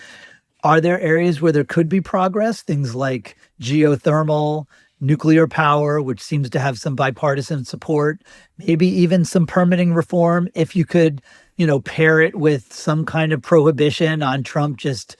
are there areas where there could be progress? Things like geothermal, nuclear power, which seems to have some bipartisan support, maybe even some permitting reform, if you could, pair it with some kind of prohibition on Trump just,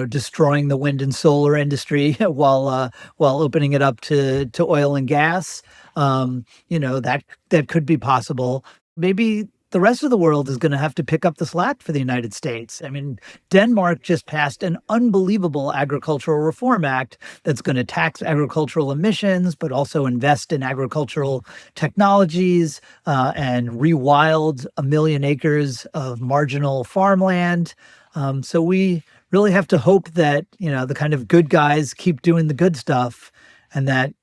destroying the wind and solar industry while opening it up to oil and gas. That could be possible. Maybe the rest of the world is going to have to pick up the slack for the United States. I mean, Denmark just passed an unbelievable agricultural reform act that's going to tax agricultural emissions, but also invest in agricultural technologies and rewild 1 million acres of marginal farmland. So we really have to hope that, the kind of good guys keep doing the good stuff, and that,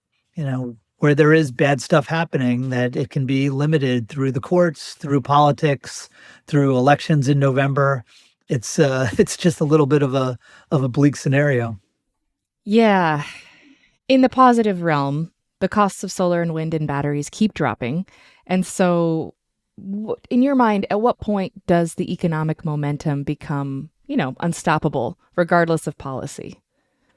where there is bad stuff happening, that it can be limited through the courts, through politics, through elections in November. It's just a little bit of a bleak scenario. Yeah. In the positive realm, the costs of solar and wind and batteries keep dropping. And so, in your mind, at what point does the economic momentum become, unstoppable, regardless of policy?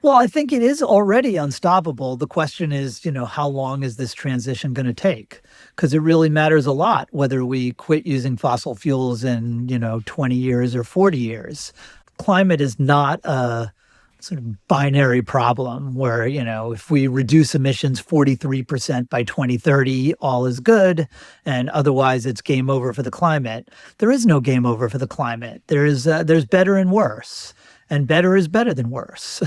Well, I think it is already unstoppable. The question is, how long is this transition going to take? Because it really matters a lot whether we quit using fossil fuels in, 20 years or 40 years. Climate is not a sort of binary problem where, if we reduce emissions 43% by 2030, all is good, and otherwise it's game over for the climate. There is no game over for the climate. There's better and worse. And better is better than worse,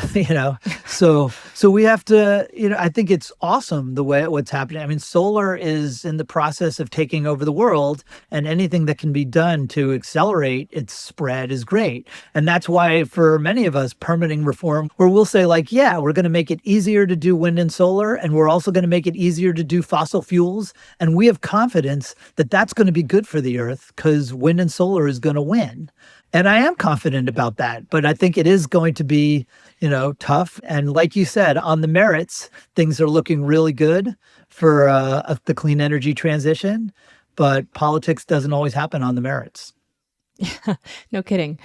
So we have to, I think it's awesome what's happening. I mean, solar is in the process of taking over the world, and anything that can be done to accelerate its spread is great. And that's why for many of us, permitting reform, where we'll say yeah, we're going to make it easier to do wind and solar, and we're also going to make it easier to do fossil fuels. And we have confidence that that's going to be good for the earth because wind and solar is going to win. And I am confident about that, but I think it is going to be, tough. And like you said, on the merits, things are looking really good for the clean energy transition, but politics doesn't always happen on the merits. Yeah, no kidding.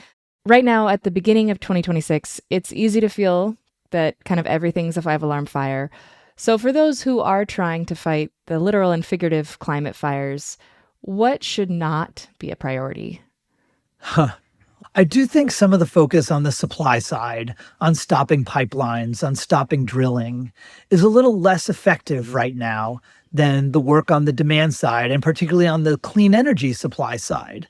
Right now, at the beginning of 2026, it's easy to feel that kind of everything's a 5-alarm fire. So for those who are trying to fight the literal and figurative climate fires, what should not be a priority? I do think some of the focus on the supply side, on stopping pipelines, on stopping drilling, is a little less effective right now than the work on the demand side, and particularly on the clean energy supply side,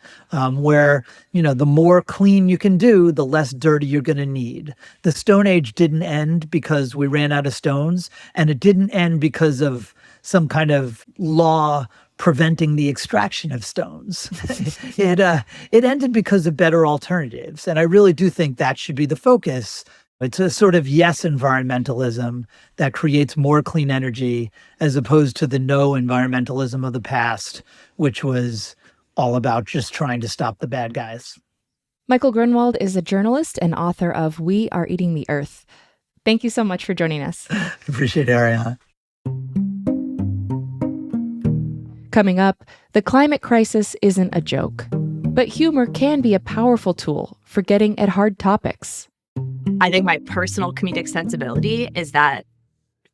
where, the more clean you can do, the less dirty you're going to need. The Stone Age didn't end because we ran out of stones, and it didn't end because of some kind of law preventing the extraction of stones. It ended because of better alternatives. And I really do think that should be the focus. It's a sort of yes environmentalism that creates more clean energy as opposed to the no environmentalism of the past, which was all about just trying to stop the bad guys. Michael Grunwald is a journalist and author of We Are Eating the Earth. Thank you so much for joining us. Appreciate it, Ariana. Coming up, the climate crisis isn't a joke, but humor can be a powerful tool for getting at hard topics. I think my personal comedic sensibility is that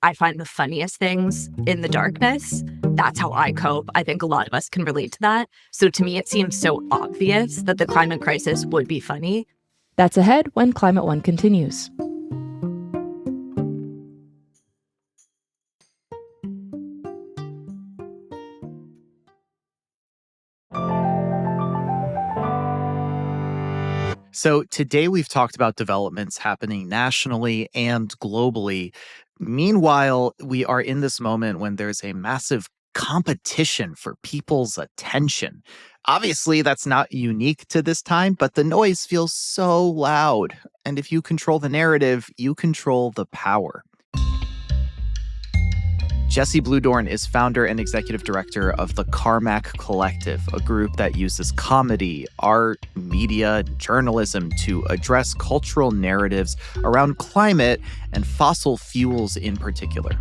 I find the funniest things in the darkness. That's how I cope. I think a lot of us can relate to that. So to me, it seems so obvious that the climate crisis would be funny. That's ahead when Climate One continues. So today we've talked about developments happening nationally and globally. Meanwhile, we are in this moment when there's a massive competition for people's attention. Obviously, that's not unique to this time, but the noise feels so loud. And if you control the narrative, you control the power. Jessie Bluedorn is founder and executive director of the Carmack Collective, a group that uses comedy, art, media, journalism to address cultural narratives around climate and fossil fuels in particular.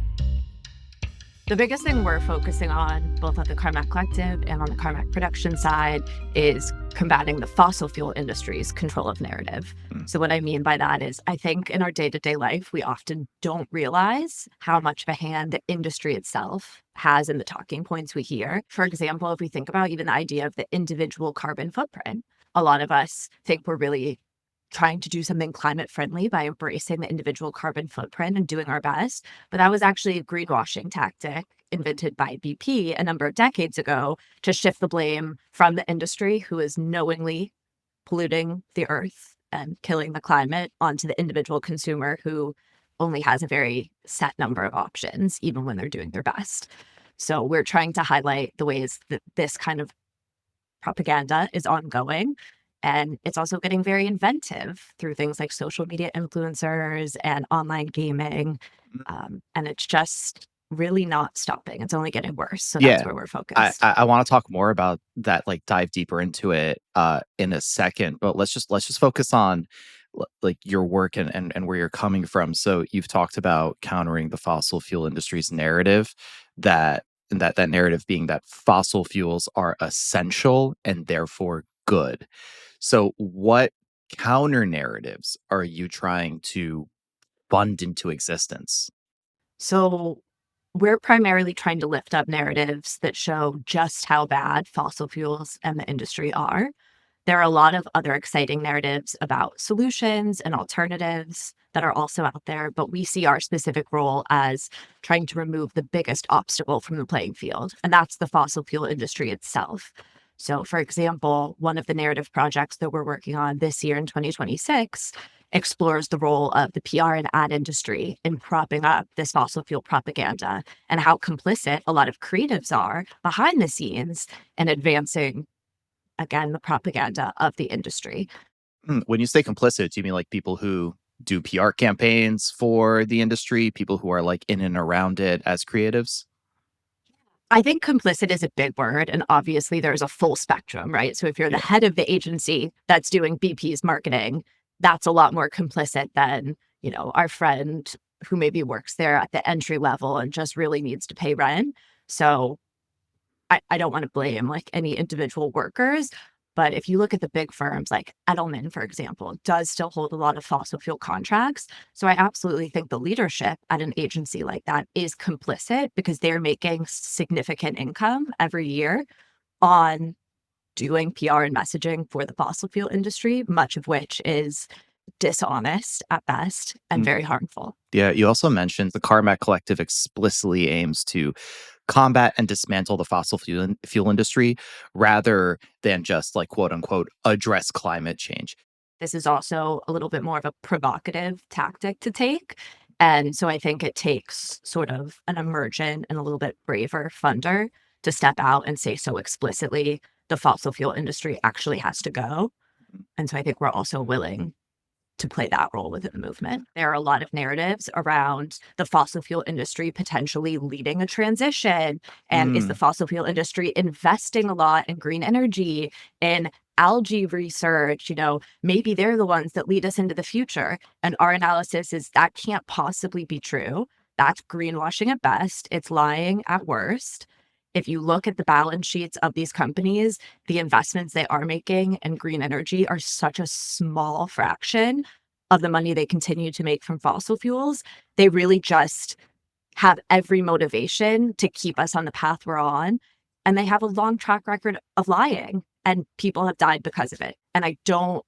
The biggest thing we're focusing on, both at the Carmack Collective and on the Carmack production side, is combating the fossil fuel industry's control of narrative. So what I mean by that is I think in our day-to-day life, we often don't realize how much of a hand the industry itself has in the talking points we hear. For example, if we think about even the idea of the individual carbon footprint, a lot of us think we're really trying to do something climate friendly by embracing the individual carbon footprint and doing our best. But that was actually a greenwashing tactic invented by BP a number of decades ago to shift the blame from the industry, who is knowingly polluting the earth and killing the climate, onto the individual consumer, who only has a very set number of options, even when they're doing their best. So we're trying to highlight the ways that this kind of propaganda is ongoing. And it's also getting very inventive through things like social media influencers and online gaming. And it's just really not stopping. It's only getting worse. So that's Yeah. where we're focused. I want to talk more about that, like dive deeper into it in a second, but let's just focus on like your work and where you're coming from. So you've talked about countering the fossil fuel industry's narrative, that narrative being that fossil fuels are essential and therefore good. So what counter narratives are you trying to fund into existence? So we're primarily trying to lift up narratives that show just how bad fossil fuels and the industry are. There are a lot of other exciting narratives about solutions and alternatives that are also out there, but we see our specific role as trying to remove the biggest obstacle from the playing field, and that's the fossil fuel industry itself. So, for example, one of the narrative projects that we're working on this year in 2026 explores the role of the PR and ad industry in propping up this fossil fuel propaganda, and how complicit a lot of creatives are behind the scenes in advancing, again, the propaganda of the industry. When you say complicit, do you mean like people who do PR campaigns for the industry, people who are like in and around it as creatives? I think complicit is a big word, and obviously there's a full spectrum, right? So if you're the Yeah. head of the agency that's doing BP's marketing, that's a lot more complicit than, our friend who maybe works there at the entry level and just really needs to pay rent. So I don't want to blame like any individual workers, but if you look at the big firms like Edelman, for example, does still hold a lot of fossil fuel contracts. So I absolutely think the leadership at an agency like that is complicit, because they're making significant income every year on doing PR and messaging for the fossil fuel industry, much of which is dishonest at best and very harmful. Yeah, you also mentioned the Carmack Collective explicitly aims to combat and dismantle the fossil fuel industry rather than just like quote unquote address climate change. This is also a little bit more of a provocative tactic to take. And so I think it takes sort of an emergent and a little bit braver funder to step out and say so explicitly the fossil fuel industry actually has to go. And so I think we're also willing to play that role within the movement. There are a lot of narratives around the fossil fuel industry potentially leading a transition. And is the fossil fuel industry investing a lot in green energy, in algae research? Maybe they're the ones that lead us into the future. And our analysis is that can't possibly be true. That's greenwashing at best. It's lying at worst. If you look at the balance sheets of these companies, the investments they are making in green energy are such a small fraction of the money they continue to make from fossil fuels. They really just have every motivation to keep us on the path we're on. And they have a long track record of lying, and people have died because of it. And I don't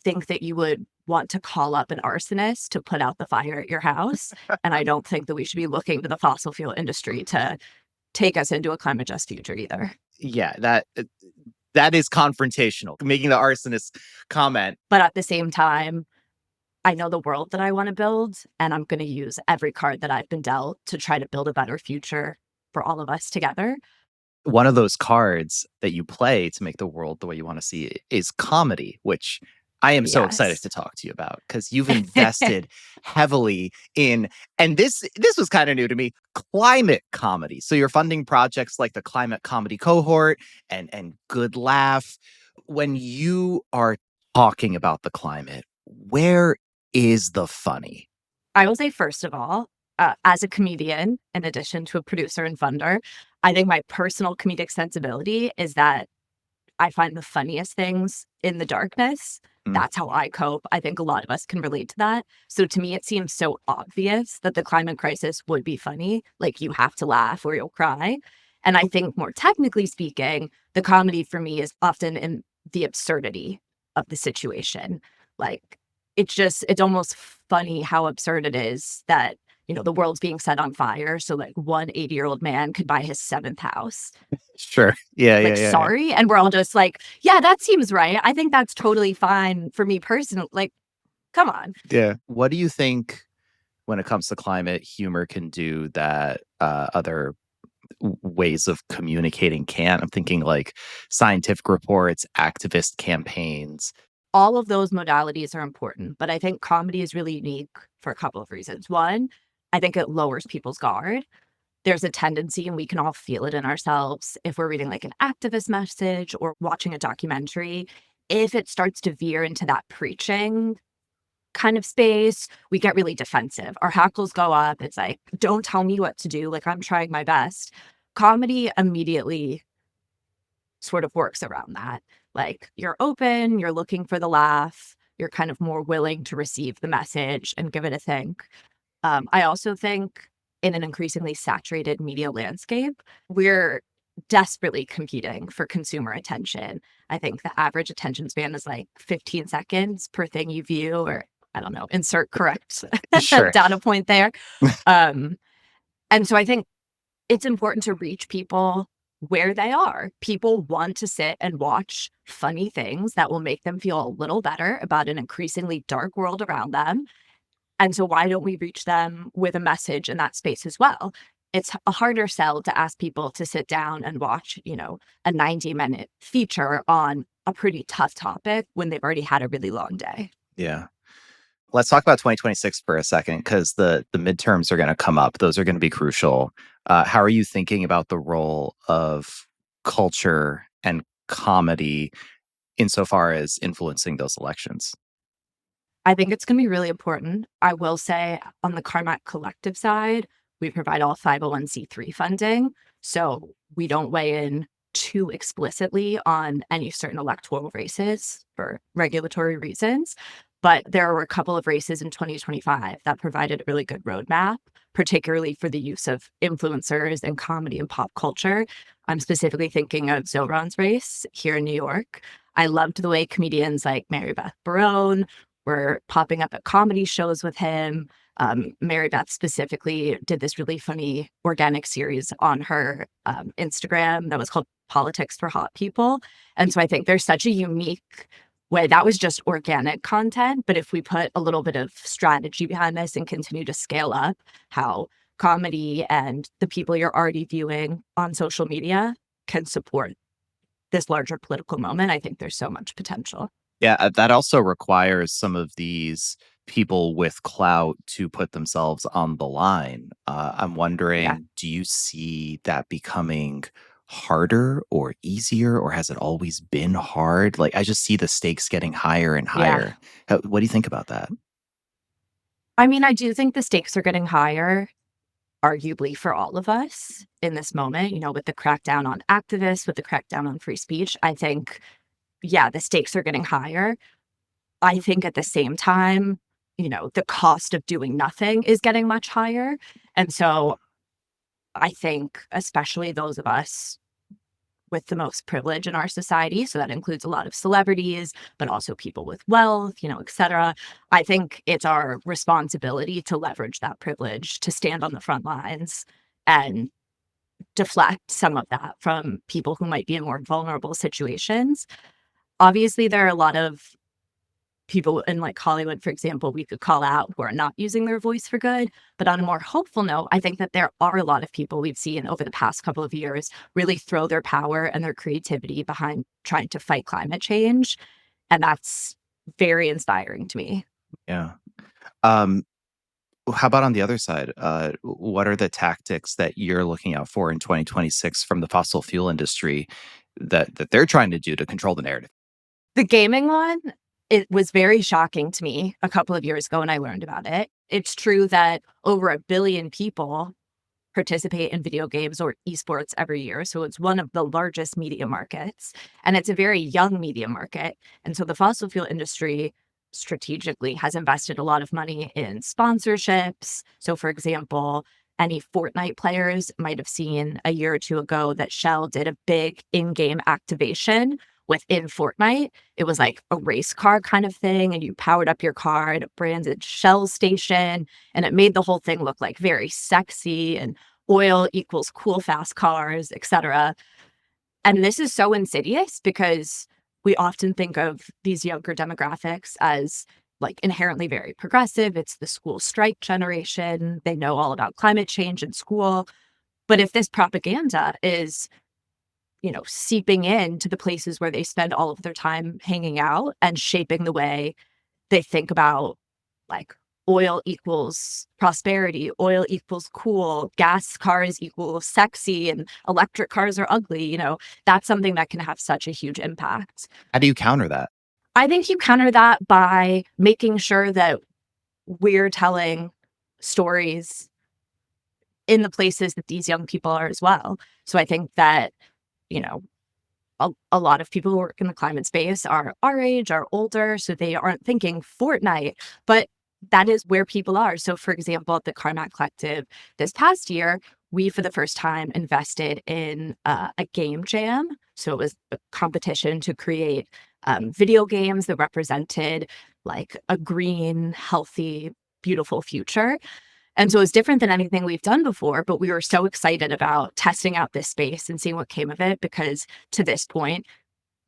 think that you would want to call up an arsonist to put out the fire at your house. And I don't think that we should be looking to the fossil fuel industry to take us into a climate just future either. Yeah, that is confrontational, making the arsonist comment. But at the same time, I know the world that I want to build, and I'm going to use every card that I've been dealt to try to build a better future for all of us together. One of those cards that you play to make the world the way you want to see it is comedy, which I am so excited to talk to you about, because you've invested heavily in, and this was kind of new to me, climate comedy. So you're funding projects like the Climate Comedy Cohort and Good Laugh. When you are talking about the climate, where is the funny? I will say, first of all, as a comedian, in addition to a producer and funder, I think my personal comedic sensibility is that I find the funniest things in the darkness. That's how I cope. I think a lot of us can relate to that. So to me, it seems so obvious that the climate crisis would be funny. Like, you have to laugh or you'll cry. And I think, more technically speaking, the comedy for me is often in the absurdity of the situation. Like, it's almost funny how absurd it is that the world's being set on fire. So like one 80-year-old man could buy his seventh house. Sure. Yeah, Like, yeah. sorry. And we're all just like, yeah, that seems right. I think that's totally fine for me personally. Like, come on. Yeah. What do you think when it comes to climate, humor can do that other ways of communicating can't? I'm thinking like scientific reports, activist campaigns. All of those modalities are important, but I think comedy is really unique for a couple of reasons. One, I think it lowers people's guard. There's a tendency, and we can all feel it in ourselves, if we're reading like an activist message or watching a documentary, if it starts to veer into that preaching kind of space, we get really defensive. Our hackles go up. It's like, don't tell me what to do. Like, I'm trying my best. Comedy immediately sort of works around that. Like, you're open, you're looking for the laugh, you're kind of more willing to receive the message and give it a think. I also think in an increasingly saturated media landscape, we're desperately competing for consumer attention. I think the average attention span is like 15 seconds per thing you view, or I don't know, insert correct Sure. data point there. And so I think it's important to reach people where they are. People want to sit and watch funny things that will make them feel a little better about an increasingly dark world around them. And so why don't we reach them with a message in that space as well? It's a harder sell to ask people to sit down and watch, a 90-minute feature on a pretty tough topic when they've already had a really long day. Yeah. Let's talk about 2026 for a second, because the midterms are going to come up. Those are going to be crucial. How are you thinking about the role of culture and comedy insofar as influencing those elections? I think it's going to be really important. I will say on the Carmack Collective side, we provide all 501c3 funding. So we don't weigh in too explicitly on any certain electoral races for regulatory reasons. But there were a couple of races in 2025 that provided a really good roadmap, particularly for the use of influencers and comedy and pop culture. I'm specifically thinking of Zohran's race here in New York. I loved the way comedians like Mary Beth Barone were popping up at comedy shows with him. Mary Beth specifically did this really funny organic series on her Instagram that was called Politics for Hot People. And so I think there's such a unique way. That was just organic content. But if we put a little bit of strategy behind this and continue to scale up how comedy and the people you're already viewing on social media can support this larger political moment, I think there's so much potential. Yeah, that also requires some of these people with clout to put themselves on the line. I'm wondering, do you see that becoming harder or easier, or has it always been hard? Like, I just see the stakes getting higher and higher. What do you think about that? I mean, I do think the stakes are getting higher, arguably for all of us in this moment, with the crackdown on activists, with the crackdown on free speech. I think, the stakes are getting higher. I think at the same time, the cost of doing nothing is getting much higher. And so I think especially those of us with the most privilege in our society, so that includes a lot of celebrities, but also people with wealth, et cetera. I think it's our responsibility to leverage that privilege, to stand on the front lines and deflect some of that from people who might be in more vulnerable situations. Obviously, there are a lot of people in like Hollywood, for example, we could call out who are not using their voice for good. But on a more hopeful note, I think that there are a lot of people we've seen over the past couple of years really throw their power and their creativity behind trying to fight climate change. And that's very inspiring to me. Yeah. How about on the other side? What are the tactics that you're looking out for in 2026 from the fossil fuel industry that they're trying to do to control the narrative? The gaming one, it was very shocking to me a couple of years ago when I learned about it. It's true that over 1 billion people participate in video games or esports every year. So it's one of the largest media markets, and it's a very young media market. And so the fossil fuel industry strategically has invested a lot of money in sponsorships. So for example, any Fortnite players might have seen a year or two ago that Shell did a big in-game activation within Fortnite. It was like a race car kind of thing, and you powered up your car at a branded Shell station, and it made the whole thing look like very sexy and oil equals cool, fast cars, etc. And this is so insidious because we often think of these younger demographics as like inherently very progressive. It's the school strike generation. They know all about climate change in school. But if this propaganda is, seeping into the places where they spend all of their time hanging out and shaping the way they think about like oil equals prosperity, oil equals cool, gas cars equal sexy, and electric cars are ugly, that's something that can have such a huge impact. How do you counter that? I think you counter that by making sure that we're telling stories in the places that these young people are as well. So I think that, a lot of people who work in the climate space are our age, are older, so they aren't thinking Fortnite, but that is where people are. So for example, at the Carmack Collective this past year, we, for the first time, invested in a game jam. So it was a competition to create video games that represented like a green, healthy, beautiful future. And so it's different than anything we've done before, but we were so excited about testing out this space and seeing what came of it, because to this point,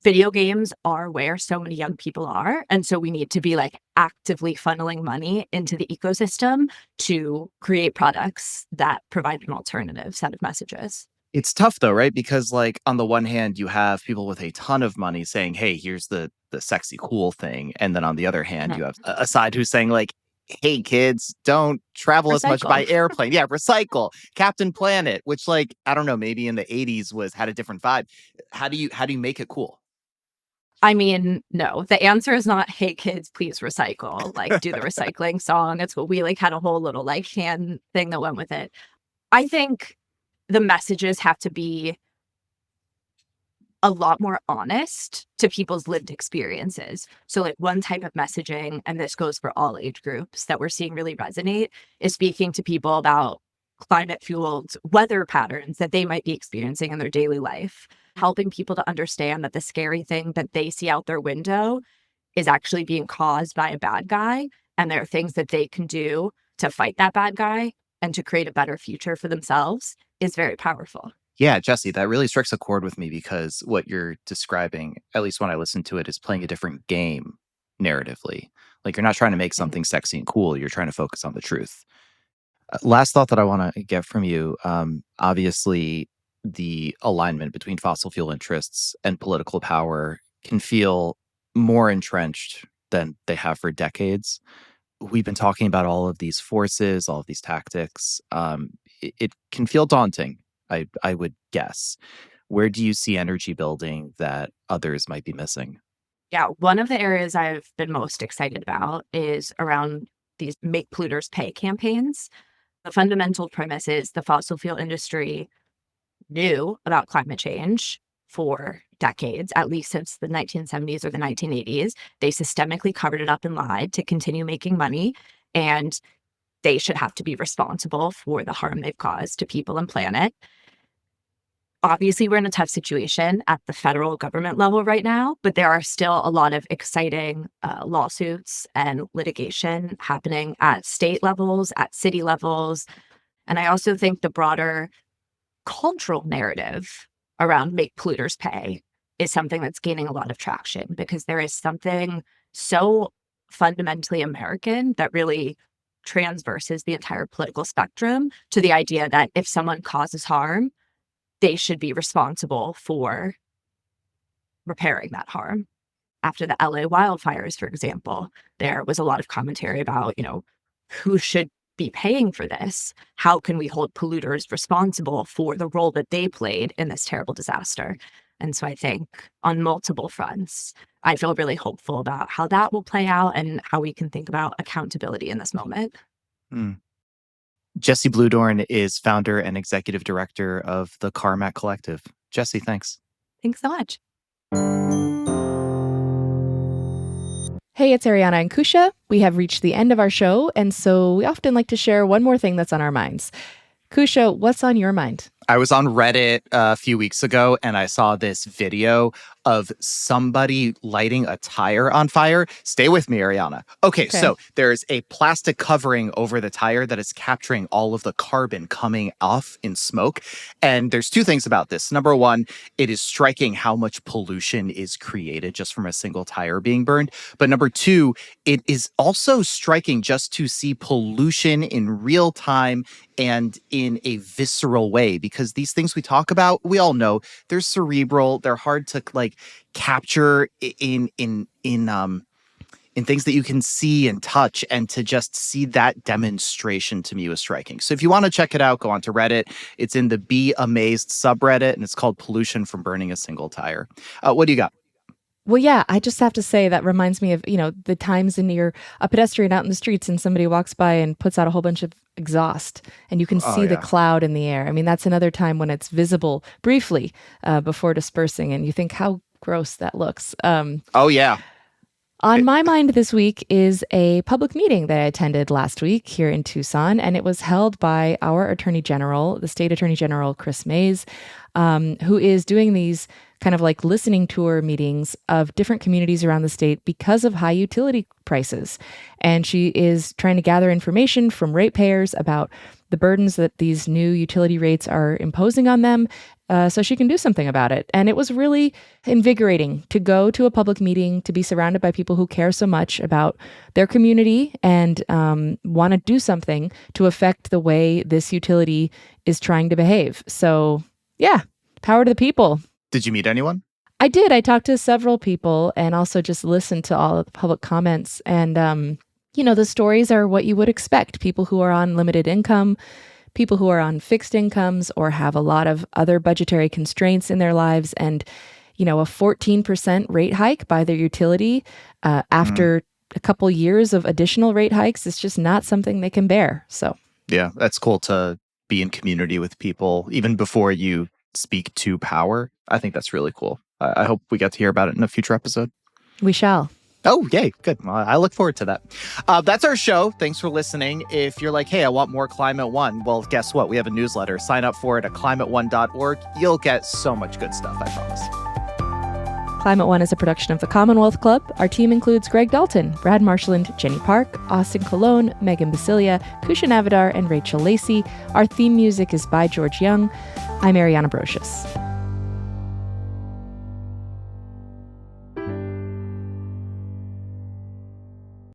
video games are where so many young people are. And so we need to be like actively funneling money into the ecosystem to create products that provide an alternative set of messages. It's tough though, right? Because like on the one hand, you have people with a ton of money saying, hey, here's the sexy, cool thing. And then on the other hand, you have a side who's saying like, hey, kids, don't travel as much by airplane. Yeah, recycle. Captain Planet, which like, I don't know, maybe in the 80s had a different vibe. How do you make it cool? I mean, no, the answer is not, hey, kids, please recycle, like do the recycling song. It's what we like had a whole little like hand thing that went with it. I think the messages have to be a lot more honest to people's lived experiences. So like one type of messaging, and this goes for all age groups, that we're seeing really resonate is speaking to people about climate-fueled weather patterns that they might be experiencing in their daily life, helping people to understand that the scary thing that they see out their window is actually being caused by a bad guy, and there are things that they can do to fight that bad guy and to create a better future for themselves is very powerful. Yeah, Jessie, that really strikes a chord with me, because what you're describing, at least when I listen to it, is playing a different game narratively. Like you're not trying to make something sexy and cool. You're trying to focus on the truth. Last thought that I want to get from you, obviously, the alignment between fossil fuel interests and political power can feel more entrenched than they have for decades. We've been talking about all of these forces, all of these tactics. It can feel daunting, I would guess. Where do you see energy building that others might be missing? Yeah, one of the areas I've been most excited about is around these Make Polluters Pay campaigns. The fundamental premise is the fossil fuel industry knew about climate change for decades, at least since the 1970s or the 1980s. They systemically covered it up and lied to continue making money, and they should have to be responsible for the harm they've caused to people and planet. Obviously, we're in a tough situation at the federal government level right now, but there are still a lot of exciting lawsuits and litigation happening at state levels, at city levels. And I also think the broader cultural narrative around Make Polluters Pay is something that's gaining a lot of traction, because there is something so fundamentally American that really transverses the entire political spectrum to the idea that if someone causes harm, they should be responsible for repairing that harm. After the LA wildfires, for example, there was a lot of commentary about, who should be paying for this? How can we hold polluters responsible for the role that they played in this terrible disaster? And so I think on multiple fronts, I feel really hopeful about how that will play out and how we can think about accountability in this moment. Jessie Bluedorn is founder and executive director of the Carmack Collective. Jessie, thanks. Thanks so much. Hey, it's Ariana and Kusha. We have reached the end of our show, and so we often like to share one more thing that's on our minds. Kusha, what's on your mind? I was on Reddit a few weeks ago and I saw this video of somebody lighting a tire on fire. Stay with me, Ariana. Okay, so there's a plastic covering over the tire that is capturing all of the carbon coming off in smoke. And there's two things about this. Number one, it is striking how much pollution is created just from a single tire being burned. But number two, it is also striking just to see pollution in real time and in a visceral way, because these things we talk about, we all know they're cerebral, they're hard to capture in things that you can see and touch, and to just see that demonstration to me was striking. So if you want to check it out, go onto Reddit. It's in the Be Amazed subreddit, and it's called Pollution from Burning a Single Tire. What do you got? Well, yeah, I just have to say that reminds me of, the times when you're a pedestrian out in the streets and somebody walks by and puts out a whole bunch of exhaust and you can see the cloud in the air. I mean, that's another time when it's visible briefly before dispersing, and you think how gross that looks. Oh, yeah. On my mind this week is a public meeting that I attended last week here in Tucson, and it was held by our Attorney General, the State Attorney General, Chris Mays, who is doing these kind of like listening tour meetings of different communities around the state because of high utility prices. And she is trying to gather information from ratepayers about the burdens that these new utility rates are imposing on them, so she can do something about it. And it was really invigorating to go to a public meeting, to be surrounded by people who care so much about their community and want to do something to affect the way this utility is trying to behave. So yeah, power to the people. Did you meet anyone? I did. I talked to several people and also just listened to all of the public comments. And, the stories are what you would expect. People who are on limited income, people who are on fixed incomes or have a lot of other budgetary constraints in their lives. And, a 14% rate hike by their utility after a couple years of additional rate hikes is just not something they can bear. So, yeah, that's cool to be in community with people even before you speak to power. I think that's really cool. I hope we get to hear about it in a future episode. We shall. Oh, yay. Good. Well, I look forward to that. That's our show. Thanks for listening. If you're like, hey, I want more Climate One, well, guess what? We have a newsletter. Sign up for it at climateone.org. You'll get so much good stuff, I promise. Climate One is a production of the Commonwealth Club. Our team includes Greg Dalton, Brad Marshland, Jenny Park, Austin Colon, Megan Basilia, Kushan Avidar, and Rachel Lacey. Our theme music is by George Young. I'm Ariana Brocious.